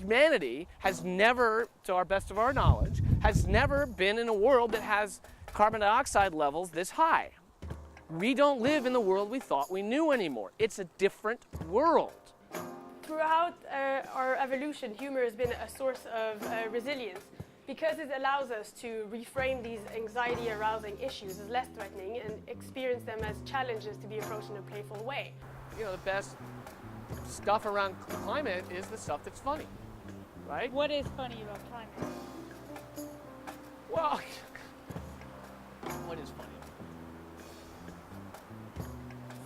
humanity has never, to our best of our knowledge, has never been in a world that has carbon dioxide levels this high. We don't live in the world we thought we knew anymore. It's a different world. Throughout our evolution, humor has been a source of resilience because it allows us to reframe these anxiety-arousing issues as less threatening and experience them as challenges to be approached in a playful way. You know, the best stuff around climate is the stuff that's funny, right? What is funny about climate? Well, what is funny?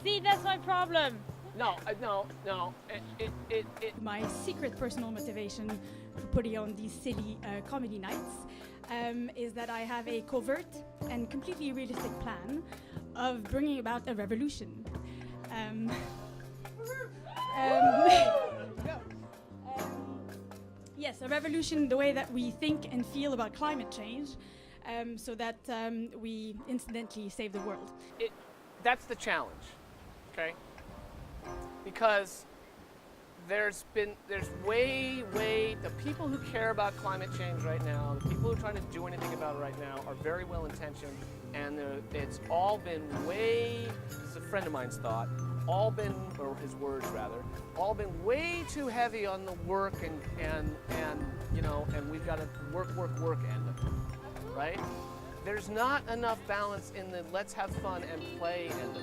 See, that's my problem. No. My secret personal motivation for putting on these silly comedy nights is that I have a covert and completely realistic plan of bringing about a revolution. Yes, a revolution the way that we think and feel about climate change, so that we incidentally save the world. That's the challenge, okay? Because there's way, the people who care about climate change right now, the people who are trying to do anything about it right now are very well intentioned, and it's all been this is a friend of mine's thought, or his words rather, all been way too heavy on the work and you know, and we've got to work end of it, right? There's not enough balance in the let's have fun and play end of it.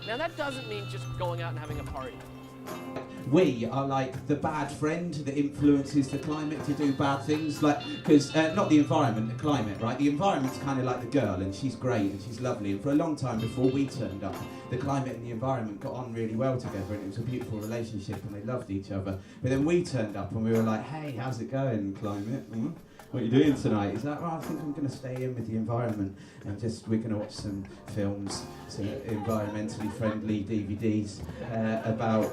Now that doesn't mean just going out and having a party. We are like the bad friend that influences the climate to do bad things, like, because not the environment, the climate, right? The environment's kind of like the girl, and she's great and she's lovely, and for a long time before we turned up, the climate and the environment got on really well together, and it was a beautiful relationship and they loved each other. But then we turned up and we were like, hey, how's it going, climate? What are you doing tonight? He's like, well, I think I'm going to stay in with the environment and we're going to watch some films, some environmentally friendly DVDs about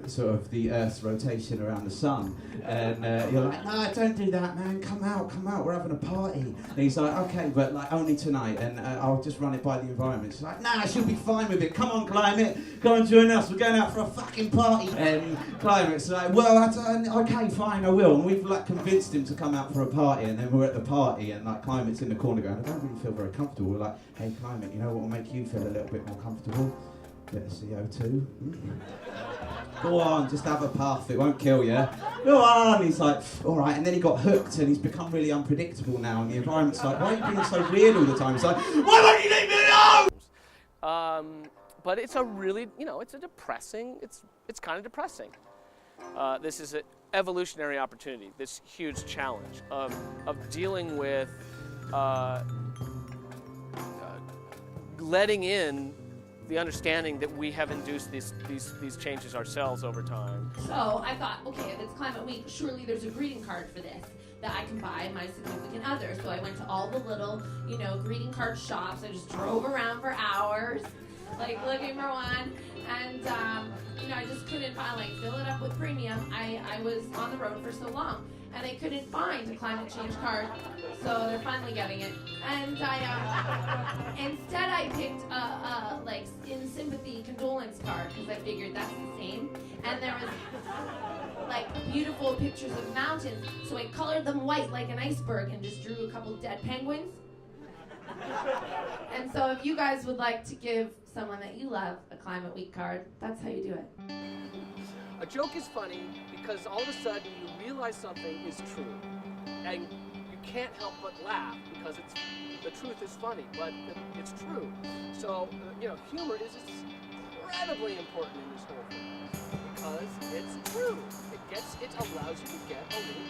sort of the Earth's rotation around the sun. And you're like, no, don't do that, man. Come out, we're having a party. And he's like, okay, but like only tonight, and I'll just run it by the environment. She's like, nah, she'll be fine with it. Come on, climate, come and join us. We're going out for a fucking party. And climate's like, well, okay, fine, I will. And we've like convinced him to come out for a party, and then we're at the party, and like climate's in the corner going, I don't really feel very comfortable. We're like, hey, climate, you know what will make you feel a little bit more comfortable? Bit of CO2. Go on, just have a puff, it won't kill you. Go on. He's like, all right, and then he got hooked, and he's become really unpredictable now, and the environment's like, why are you being so weird all the time? It's like, why won't you leave me alone? But it's a really, you know, it's kind of depressing. This is an evolutionary opportunity, this huge challenge of dealing with letting in the understanding that we have induced these changes ourselves over time. So I thought, okay, if it's Climate Week, surely there's a greeting card for this that I can buy my significant other. So I went to all the little, you know, greeting card shops. I just drove around for hours, like looking for one. And, you know, I just couldn't find, like, fill it up with premium. I was on the road for so long, and I couldn't find a climate change card, so they're finally getting it. And instead I picked a like, in sympathy condolence card, because I figured that's the same. And there was, like, beautiful pictures of mountains, so I colored them white like an iceberg and just drew a couple dead penguins. And so if you guys would like to give someone that you love a Climate Week card, that's how you do it. A joke is funny because all of a sudden you realize something is true, and you can't help but laugh because the truth is funny, but it's true. So, you know, humor is incredibly important in this whole thing because it's true. It allows you to get a little